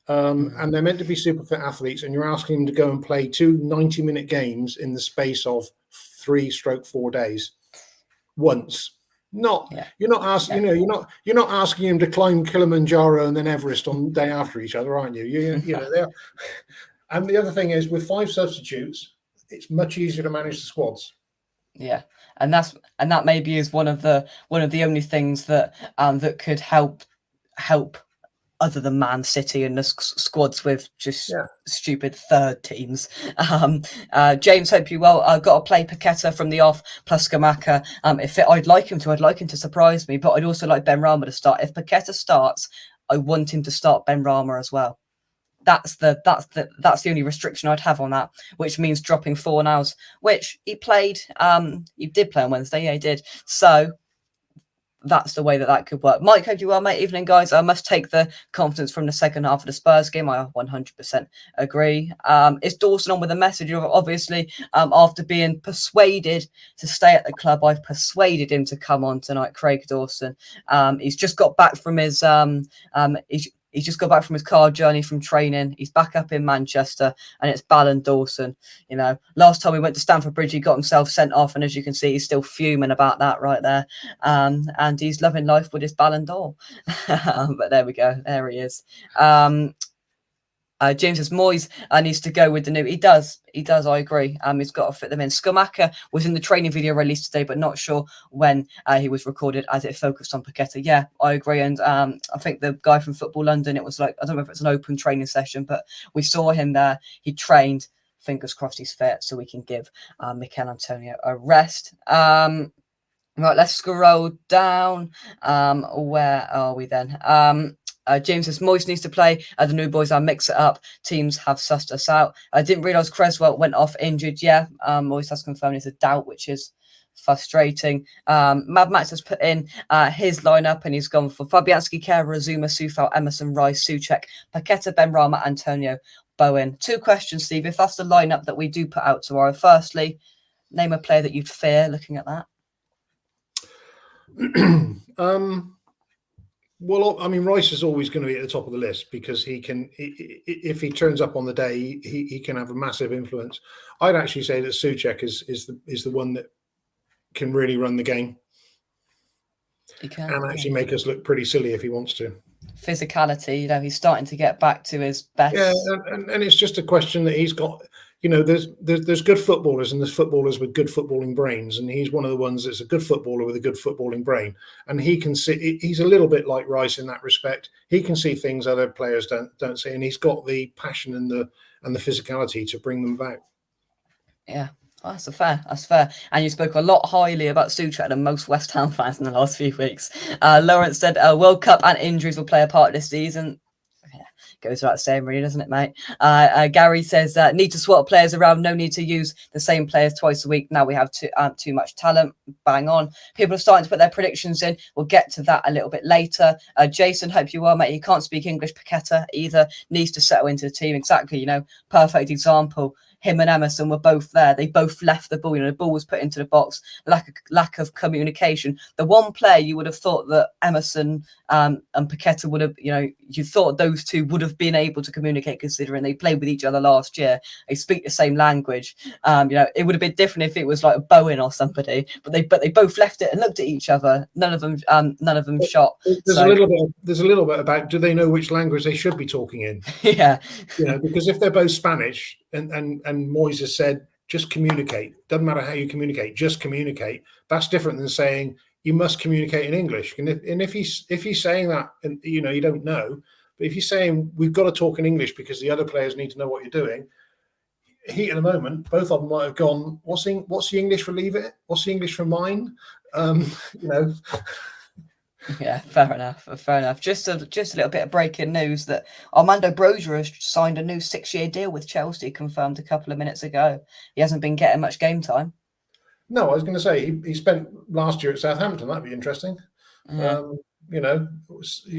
And they're meant to be super fit athletes, and you're asking them to go and play 2 90-minute games in the space of 3-4 days once. You're not asking, you know, you're not asking him to climb Kilimanjaro and then Everest on the day after each other, aren't you? You know, they're. And the other thing is, with 5 substitutes, it's much easier to manage the squads. Yeah, and that maybe is one of the only things that that could help other than Man City and the squads with just stupid third teams. James, hope you well. I've got to play Paqueta from the off plus Skamaka. I'd like him to surprise me, but I'd also like Ben Rama to start. If Paqueta starts, I want him to start Ben Rama as well. That's the only restriction I'd have on that, which means dropping Fornals, which he played. He did play on Wednesday, yeah, he did. So that's the way that could work. Mike, hope you well, mate. Evening, guys. I must take the confidence from the second half of the Spurs game. I 100% agree. Is Dawson on with a message? Obviously, after being persuaded to stay at the club, I've persuaded him to come on tonight. Craig Dawson. He's just got back from his He's just got back from his car journey from training. He's back up in Manchester, and it's Ballon Dawson. You know, last time we went to Stamford Bridge, he got himself sent off, and as you can see, he's still fuming about that right there. And he's loving life with his Ballon d'Or. But there we go. There he is. James says Moyes needs to go with the new. He does. I agree. He's got to fit them in. Skamaka was in the training video released today, but not sure when he was recorded, as it focused on Paqueta. Yeah, I agree. And I think the guy from Football London, it was like, I don't know if it's an open training session, but we saw him there. He trained. Fingers crossed he's fit, so we can give Mikel Antonio a rest. Right, let's scroll down. Where are we then? James says Moyes needs to play. The new boys are mix it up. Teams have sussed us out. I didn't realise Creswell went off injured. Yeah, Moyes has confirmed it's a doubt, which is frustrating. Mad Max has put in his lineup, and he's gone for Fabianski, Kehrer, Zuma, Sufal, Emerson, Rice, Souček, Paqueta, Benrahma, Antonio, Bowen. 2 questions, Steve. If that's the lineup that we do put out tomorrow, firstly, name a player that you'd fear looking at that. Well, I mean, Rice is always going to be at the top of the list because he can, if he turns up on the day, he can have a massive influence. I'd actually say that Souček is the one that can really run the game. He can, and actually make us look pretty silly if he wants to. Physicality, you know, he's starting to get back to his best. Yeah, and it's just a question that he's got. You know, there's good footballers and there's footballers with good footballing brains, and he's one of the ones that's a good footballer with a good footballing brain. And he can see. He's a little bit like Rice in that respect. He can see things other players don't see, and he's got the passion and the physicality to bring them back. Yeah. Oh, that's fair. That's fair. And you spoke a lot highly about Souček than most West Ham fans in the last few weeks. Lawrence said World Cup and injuries will play a part this season. Yeah, goes without saying, really, doesn't it, mate? Gary says need to swap players around. No need to use the same players twice a week. Now we have too much talent. Bang on. People are starting to put their predictions in. We'll get to that a little bit later. Jason, hope you well, mate. You can't speak English. Paqueta either needs to settle into the team. Exactly. You know, perfect example. Him and Emerson were both there. They both left the ball. You know, the ball was put into the box. Lack of communication. The one player you would have thought that Emerson and Paqueta would have, you know, you thought those two would have been able to communicate, considering they played with each other last year. They speak the same language. You know, it would have been different if it was like Bowen or somebody. But they both left it and looked at each other. None of them shot. There's a little bit about, do they know which language they should be talking in? Yeah. You know, because if they're both Spanish and Moyes has said, just communicate. Doesn't matter how you communicate, just communicate. That's different than saying you must communicate in English. And if he's saying that, and you know, you don't know, but if he's saying we've got to talk in English because the other players need to know what you're doing, heat at the moment, both of them might have gone, what's the English for leave it? What's the English for mine? You know. Yeah, fair enough. Just a little bit of breaking news that Armando Broja has signed a new 6-year deal with Chelsea, confirmed a couple of minutes ago. He hasn't been getting much game time. No, I was going to say he spent last year at Southampton. That'd be interesting. Yeah. You know,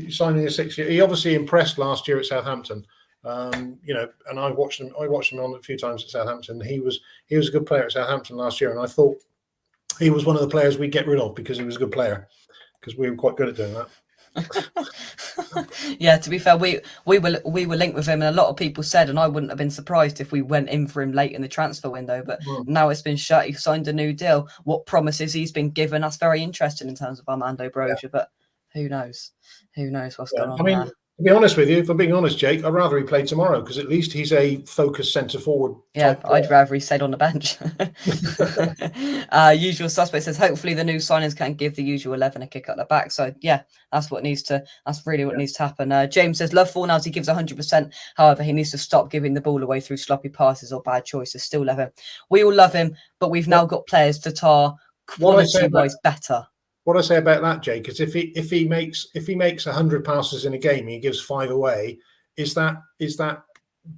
signing a 6-year. He obviously impressed last year at Southampton. You know, and I watched him on a few times at Southampton. He was a good player at Southampton last year, and I thought he was one of the players we'd get rid of because he was a good player. Because we were quite good at doing that. Yeah, to be fair, we were linked with him, and a lot of people said, and I wouldn't have been surprised if we went in for him late in the transfer window. But now it's been shut. He signed a new deal. What promises he's been given? That's very interesting in terms of Armando Broja. Yeah. But who knows? Who knows what's going on? I mean, there. To be honest with you, if I'm being honest, Jake, I'd rather he played tomorrow because at least he's a focused centre forward. Yeah, I'd rather he stayed on the bench. Usual suspect says hopefully the new signings can give the usual 11 a kick at the back. So yeah, that's really what needs to happen. James says love Fornals, he gives 100%. However, he needs to stop giving the ball away through sloppy passes or bad choices. Still love him. We all love him, but we've now got players that are quality-wise better. What I say about that, Jake, is if he makes 100 passes in a game and he gives 5 away, is that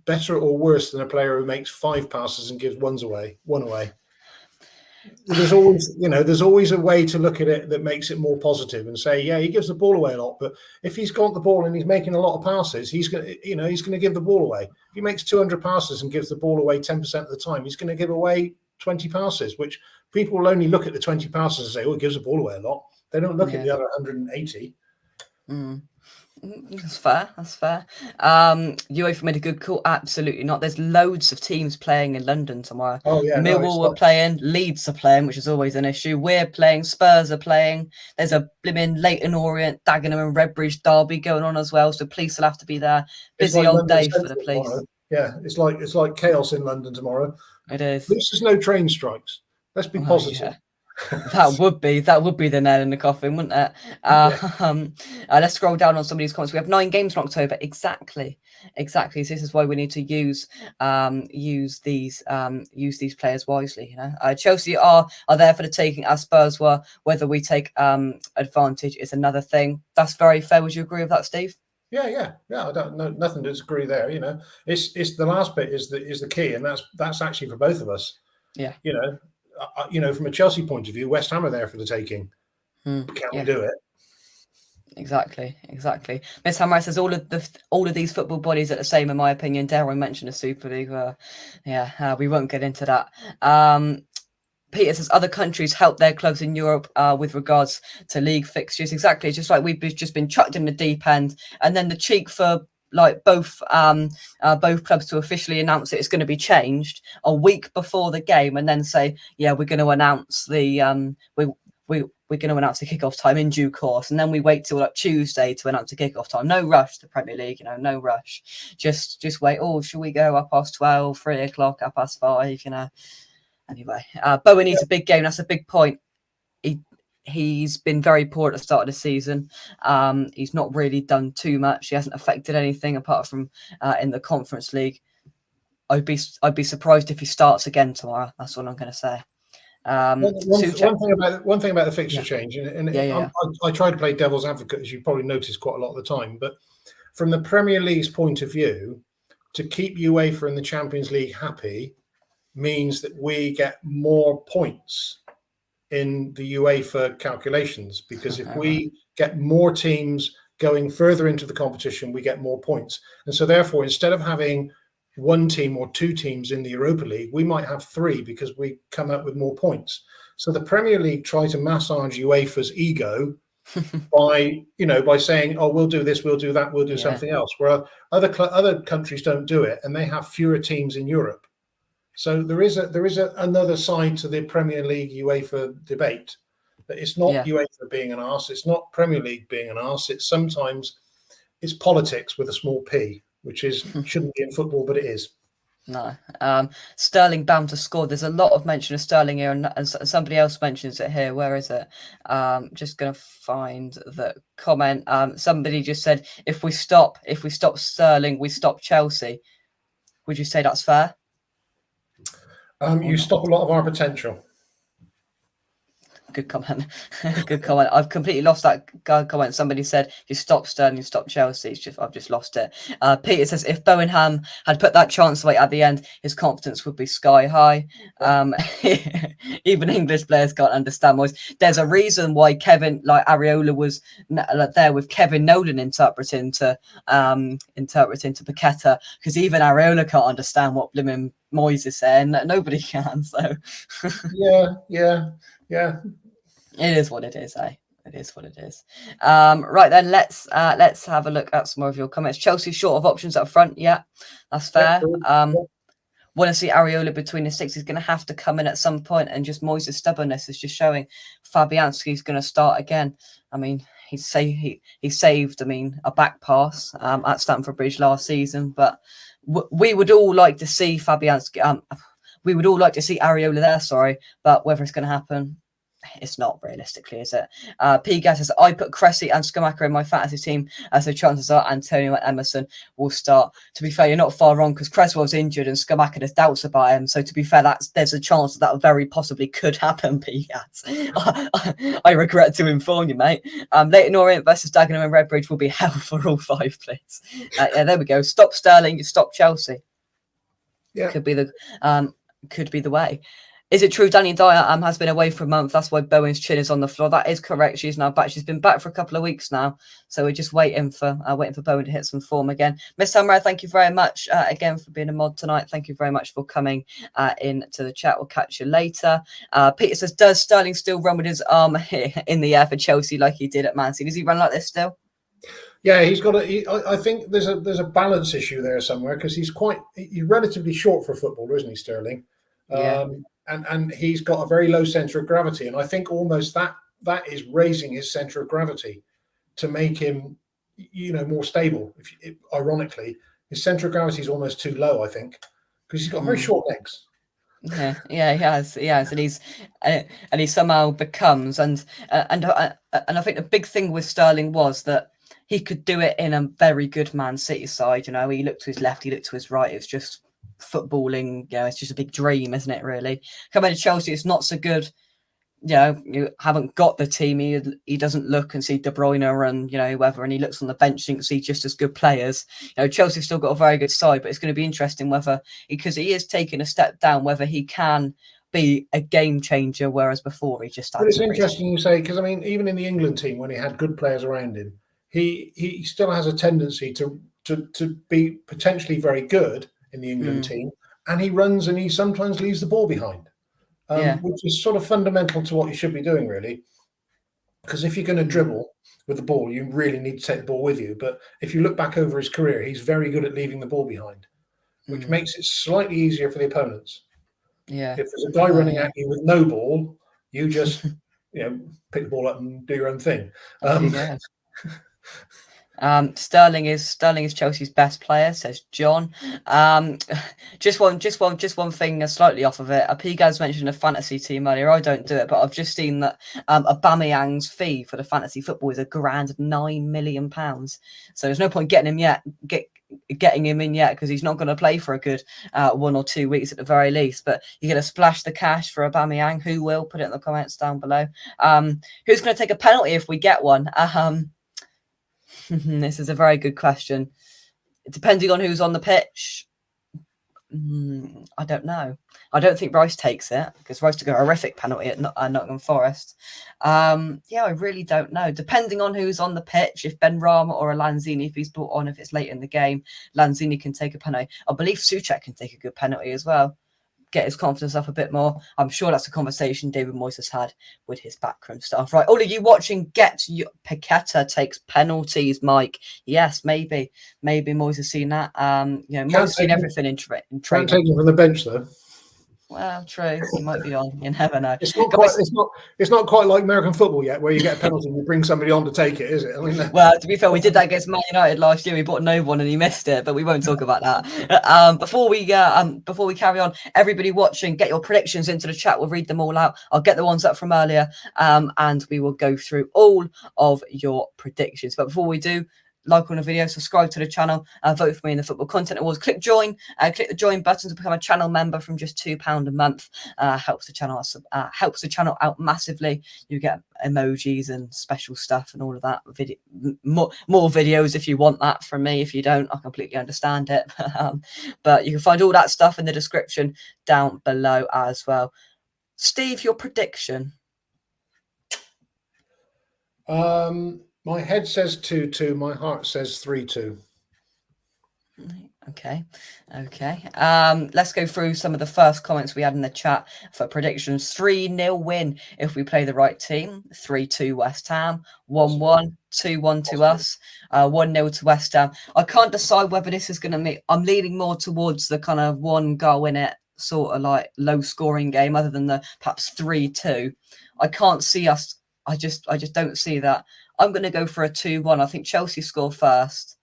better or worse than a player who makes 5 passes and gives 1 away? There's always a way to look at it that makes it more positive and say, yeah, he gives the ball away a lot, but if he's got the ball and he's making a lot of passes, he's going to give the ball away. If he makes 200 passes and gives the ball away 10% of the time, he's going to give away 20 passes, which people will only look at the 20 passes and say, oh, he gives the ball away a lot. They don't look at the other 180. That's fair. That's fair. UEFA made a good call. Absolutely not. There's loads of teams playing in London tomorrow. Oh yeah, no, it's Millwall are like playing. Leeds are playing, which is always an issue. We're playing. Spurs are playing. There's a blimmin' Leighton Orient, Dagenham and Redbridge derby going on as well. So police will have to be there. it's Busy like old London day for the Central tomorrow. police. Yeah, it's like chaos in London tomorrow. It At is. least there's no train strikes. Let's be Oh positive. yeah. That would be the nail in the coffin, wouldn't it? Yeah. Let's scroll down on some of these comments. We have 9 games in October. Exactly. So this is why we need to use these players wisely. You know, Chelsea are there for the taking, as Spurs were. Whether we take advantage is another thing. That's very fair. Would you agree with that, Steve? Yeah. I don't know, nothing to disagree there. You know, it's the last bit is the key, and that's actually for both of us. Yeah. You know, from a Chelsea point of view, West Ham are there for the taking. Can we do it? Exactly. Miss Hammer says all of these football bodies are the same, in my opinion. Darren mentioned the Super League. We won't get into that. Peter says other countries help their clubs in Europe with regards to league fixtures. Exactly, just like we've just been chucked in the deep end, and then the cheek for like both clubs to officially announce it's going to be changed a week before the game, and then say, yeah, we're going to announce the we're going to announce the kickoff time in due course, and then we wait till like Tuesday to announce the kickoff time. No rush, the Premier League, no rush. Just wait. Oh, should we go 12:30, 3 o'clock, 5:30? Anyway, Bowen needs a big game. That's a big point. He's been very poor at the start of the season. He's not really done too much. He hasn't affected anything apart from in the Conference League. I'd be surprised if he starts again tomorrow. That's what I'm going to say. One thing about the fixture change, and I try to play devil's advocate, as you probably noticed quite a lot of the time. But from the Premier League's point of view, to keep UEFA and the Champions League happy means that we get more points in the UEFA calculations, because if we get more teams going further into the competition, we get more points. And so therefore, instead of having one team or 2 teams in the Europa League, we might have 3 because we come up with more points. So the Premier League try to massage UEFA's ego by saying, oh, we'll do this, we'll do that, we'll do something else, where other countries don't do it, and they have fewer teams in Europe. So there is another side to the Premier League UEFA debate. That it's not UEFA being an arse, it's not Premier League being an arse. It's sometimes politics with a small p, which shouldn't be in football, but it is. No. Sterling bound to score. There's a lot of mention of Sterling here, and somebody else mentions it here. Where is it? Just going to find the comment. Somebody just said, if we stop Sterling, we stop Chelsea. Would you say that's fair? You stop a lot of our potential. Good comment. Good comment. I've completely lost that comment. Somebody said, you stop Sterling, you stop Chelsea. I've just lost it. Peter says, if Bowenham had put that chance away at the end, his confidence would be sky high. Even English players can't understand why. There's a reason why Areola was there with Kevin Nolan interpreting to Paqueta, because even Areola can't understand what blimmin' Moyes is saying. Nobody can. So yeah. It is what it is, eh? It is what it is. Right then, let's have a look at some more of your comments. Chelsea short of options up front. Yeah, that's fair. Want to see Areola between the sticks. He's going to have to come in at some point, and just Moyes' stubbornness is just showing. Fabianski's going to start again. I mean, he saved. I mean, a back pass at Stamford Bridge last season, but we would all like to see Fabianski. We would all like to see Areola there. Sorry, but whether it's going to happen, it's not realistically, is it? P-Gas says, I put Cressy and Schumacher in my fantasy team, so chances are Antonio and Emerson will start. To be fair, you're not far wrong, because Cresswell's injured and Schumacher has doubts about him. So to be fair, there's a chance that very possibly could happen, P-Gas. I regret to inform you, mate. Leighton Orient versus Dagenham and Redbridge will be hell for all 5, please. There we go. Stop Sterling, you stop Chelsea. Yeah. Could be the way. Is it true Danny Dyer has been away for a month? That's why Bowen's chin is on the floor. That is correct. She's now back. She's been back for a couple of weeks now. So we're just waiting for Bowen to hit some form again. Miss Summer, thank you very much again for being a mod tonight. Thank you very much for coming into the chat. We'll catch you later. Peter says, does Sterling still run with his arm in the air for Chelsea like he did at Man City? Does he run like this still? Yeah, he's got I think there's a balance issue there somewhere because he's relatively short for a footballer, isn't he, Sterling? Yeah. And he's got a very low centre of gravity, and I think almost that is raising his centre of gravity to make him, more stable. Ironically, his centre of gravity is almost too low, I think, because he's got very Mm. short legs. Yeah, he has, and he somehow becomes, and I think the big thing with Sterling was that he could do it in a very good Man City side. He looked to his left, he looked to his right. It's just footballing. It's just a big dream, isn't it? Really, coming to Chelsea, it's not so good. You haven't got the team. He doesn't look and see De Bruyne and whoever, and he looks on the bench and see just as good players. Chelsea's still got a very good side, but it's going to be interesting whether, because he is taking a step down, whether he can be a game changer, whereas before he just But had it's to really. interesting you say, because I mean, even in the England team, when he had good players around him, he still has a tendency to be potentially very good in the England team, and he runs and he sometimes leaves the ball behind, Yeah. which is sort of fundamental to what you should be doing, really. Because if you're going to dribble with the ball, you really need to take the ball with you. But if you look back over his career, he's very good at leaving the ball behind, which makes it slightly easier for the opponents. Yeah. If there's a guy running at you with no ball, you just pick the ball up and do your own thing. Off you go. Sterling is Chelsea's best player, says John. Just one thing slightly off of it. Pigaz mentioned a fantasy team earlier. I don't do it, but I've just seen that Aubameyang's fee for the fantasy football is a grand £9 million. So there's no point getting him in yet because he's not going to play for a good 1 or 2 weeks at the very least. But you're going to splash the cash for Aubameyang. Who will? Put it in the comments down below. Who's going to take a penalty if we get one? This is a very good question. Depending on who's on the pitch, I don't know. I don't think Rice takes it because Rice took a horrific penalty at Nottingham Forest. I really don't know. Depending on who's on the pitch, if Ben Rama or a Lanzini, if he's brought on, if it's late in the game, Lanzini can take a penalty. I believe Souček can take a good penalty as well. Get his confidence up a bit more. I'm sure that's a conversation David Moyes has had with his backroom staff. Right, all of you watching, Paqueta takes penalties, Mike. Yes, maybe Moyes has seen that. Moyes has seen everything in training. Can't take him from the bench though. Well, true. He might be on. You never know. It's not quite like American football yet, where you get a penalty and you bring somebody on to take it, is it? I mean, well, to be fair, we did that against Man United last year. We bought no one and he missed it, but we won't talk about that. Before we carry on, everybody watching, get your predictions into the chat. We'll read them all out. I'll get the ones up from earlier, and we will go through all of your predictions. But before we do, like on the video, subscribe to the channel, vote for me in the Football Content Awards. Click join, click the join button to become a channel member from just £2 a month. Helps the channel out massively. You get emojis and special stuff and all of that. More videos if you want that from me. If you don't, I completely understand it. But you can find all that stuff in the description down below as well. Steve, your prediction? My head says 2-2. My heart says 3-2. Okay. Let's go through some of the first comments we had in the chat for predictions. 3-0 win if we play the right team. 3-2 West Ham. 1-1. 2-1 to us. 1-0 to West Ham. I can't decide whether this is going to be. I'm leaning more towards the kind of 1 goal in it, sort of like low scoring game, other than the perhaps 3-2. I can't see us. I just don't see that. I'm going to go for a 2-1. I think Chelsea score first.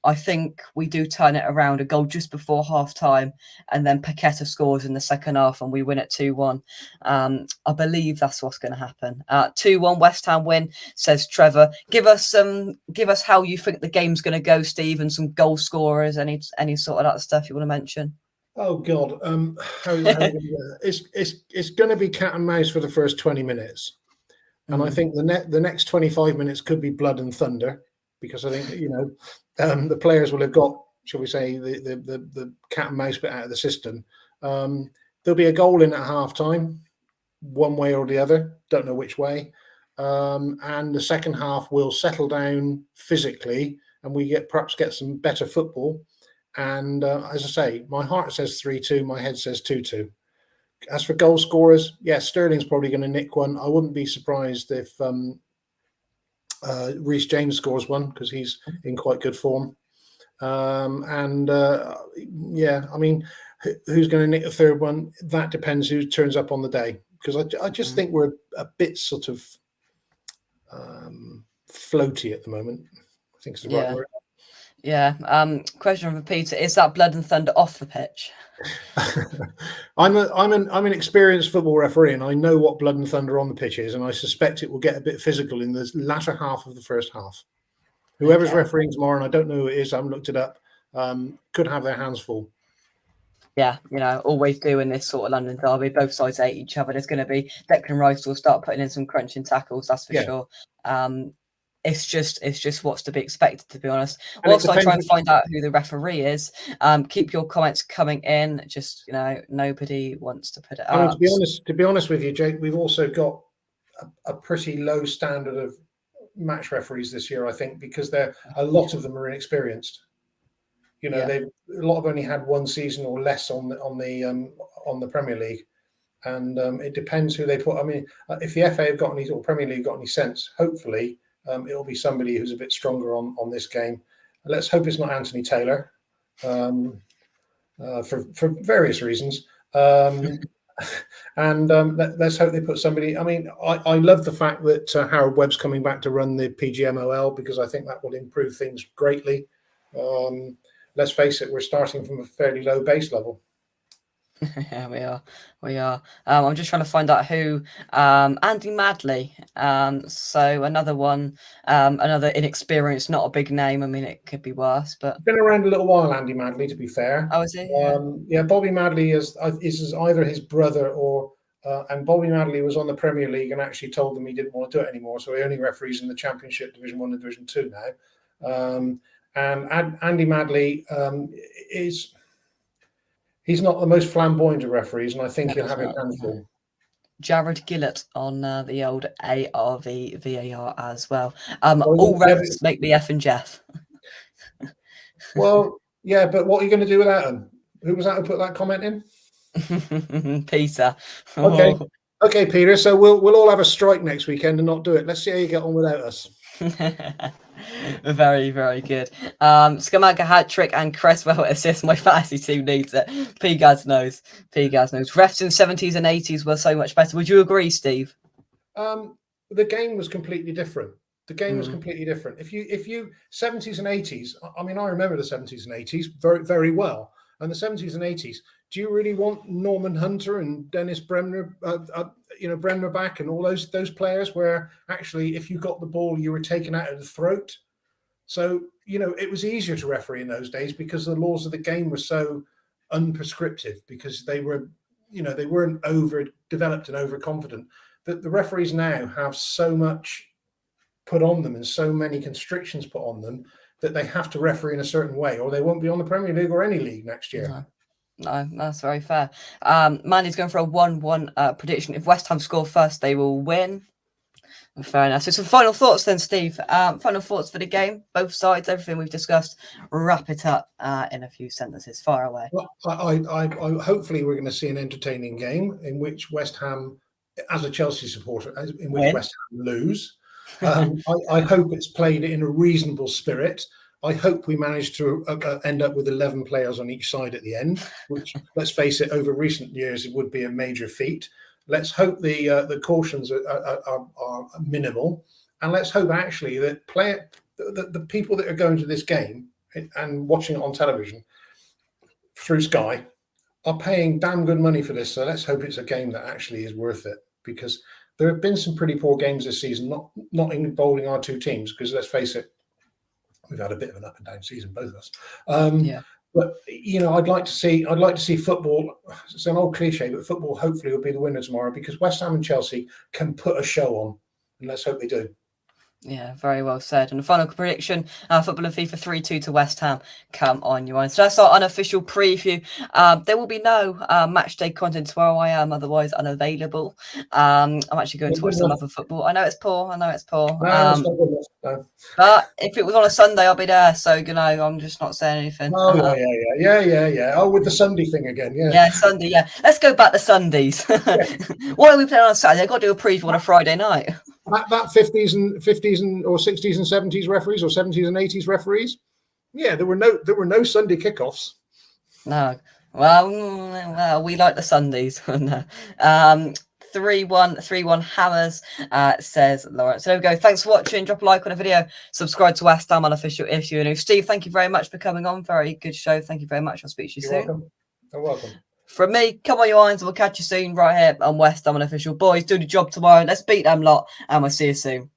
I think we do turn it around, a goal just before half time, and then Paqueta scores in the second half and we win at 2-1. I believe that's what's going to happen. 2-1 West Ham win, says Trevor. Give us how you think the game's going to go, Steve, and some goal scorers, any sort of that stuff you want to mention. Oh God, it's going to be cat and mouse for the first 20 minutes. And I think the next 25 minutes could be blood and thunder, because I think the players will have got, shall we say, the cat and mouse bit out of the system. There'll be a goal in at half time, one way or the other. Don't know which way. And the second half will settle down physically, and we perhaps get some better football. And as I say, my heart says 3-2, my head says 2-2. As for goal scorers, yeah, Sterling's probably going to nick one. I wouldn't be surprised if Reece James scores one because he's in quite good form. Yeah, I mean, who's going to nick the third one? That depends who turns up on the day, because I just think we're a bit sort of floaty at the moment. I think is the right word. Yeah. Question from Peter: is that Blood and Thunder off the pitch? I'm an experienced football referee, and I know what Blood and Thunder on the pitch is, and I suspect it will get a bit physical in the latter half of the first half. Whoever's refereeing tomorrow, and I don't know who it is, I haven't looked it up, could have their hands full. Yeah, always do in this sort of London derby. Both sides hate each other. There's going to be Declan Rice will start putting in some crunching tackles, that's for sure. It's just what's to be expected, to be honest. Whilst I try and find out who the referee is, keep your comments coming in. Just nobody wants to put it up. To be honest with you, Jake, we've also got a pretty low standard of match referees this year, I think, because a lot of them are inexperienced. A lot have only had one season or less on the Premier League, and it depends who they put. I mean, if the FA have got any, or Premier League got any sense, hopefully it'll be somebody who's a bit stronger on this game. Let's hope it's not Anthony Taylor, for various reasons. And let's hope they put somebody. I mean, I love the fact that Howard Webb's coming back to run the PGMOL, because I think that will improve things greatly. Let's face it, we're starting from a fairly low base level. Yeah, we are. I'm just trying to find out who. Andy Madley. So another one, another inexperienced, not a big name. I mean, it could be worse, but been around a little while, Andy Madley, to be fair. Oh, is he? Yeah, Bobby Madley is either his brother or. And Bobby Madley was on the Premier League and actually told them he didn't want to do it anymore, so he only referees in the Championship, Division 1 and Division 2 now. And Andy Madley he's not the most flamboyant of referees, and I think he'll have a handful. Jared Gillett on the old ARV VAR as well. All refs make the F and Jeff. Well, yeah, but what are you going to do without him? Who was that who put that comment in? Peter. Okay, Peter. So we'll all have a strike next weekend and not do it. Let's see how you get on without us. Very, very good. Scamaga hat trick and Cresswell assist. My fantasy team needs it. P-Gaz knows. Refs in 70s and 80s were so much better. Would you agree, Steve? The game was completely different. If you 70s and 80s, I mean, I remember the 70s and 80s very, very well. And the 70s and 80s, do you really want Norman Hunter and Dennis Bremner, Bremner back, and all those players where actually if you got the ball, you were taken out of the throat? So, it was easier to referee in those days because the laws of the game were so unprescriptive, because they were, they weren't overdeveloped and overconfident. That the referees now have so much put on them and so many constrictions put on them that they have to referee in a certain way, or they won't be on the Premier League or any league next year. No, that's very fair. Mandy's going for a 1-1 prediction. If West Ham score first, they will win. Fair enough. So some final thoughts then, Steve. Final thoughts for the game, both sides, everything we've discussed. Wrap it up in a few sentences. Far away. Well, I hopefully we're going to see an entertaining game in which West Ham, as a Chelsea supporter, in which West Ham lose. I hope it's played in a reasonable spirit. I hope we manage to end up with 11 players on each side at the end, which, let's face it, over recent years, it would be a major feat. Let's hope the cautions are minimal. And let's hope actually that the people that are going to this game and watching it on television through Sky are paying damn good money for this. So let's hope it's a game that actually is worth it, because there have been some pretty poor games this season, not involving our two teams, because let's face it, we've had a bit of an up and down season, both of us. But I'd like to see football. It's an old cliche, but football hopefully will be the winner tomorrow, because West Ham and Chelsea can put a show on, and let's hope they do. Yeah, very well said. And the final prediction, Football and FIFA 3-2 to West Ham. Come on, you ones. So that's our unofficial preview. There will be no match day content tomorrow. I am otherwise unavailable. I'm actually going to watch some other football. I know it's poor. No, it's not good enough, no. But if it was on a Sunday, I'll be there. So, I'm just not saying anything. Oh, yeah. Oh, with the Sunday thing again, yeah. Yeah, Sunday, yeah. Let's go back to Sundays. Why are we playing on a Saturday? I've got to do a preview on a Friday night. that 50s and or 60s and 70s referees, or 70s and 80s referees. Yeah, there were no Sunday kickoffs. No. Well, we like the Sundays. 3-1 hammers, says Lawrence. So there we go. Thanks for watching. Drop a like on the video. Subscribe to West Ham Unofficial if you're new. Steve, thank you very much for coming on. Very good show. Thank you very much. I'll speak to you soon. Welcome. You're welcome. From me, come on your irons. We'll catch you soon right here on West Ham Unofficial. Boys, do the job tomorrow. Let's beat them lot, and we'll see you soon.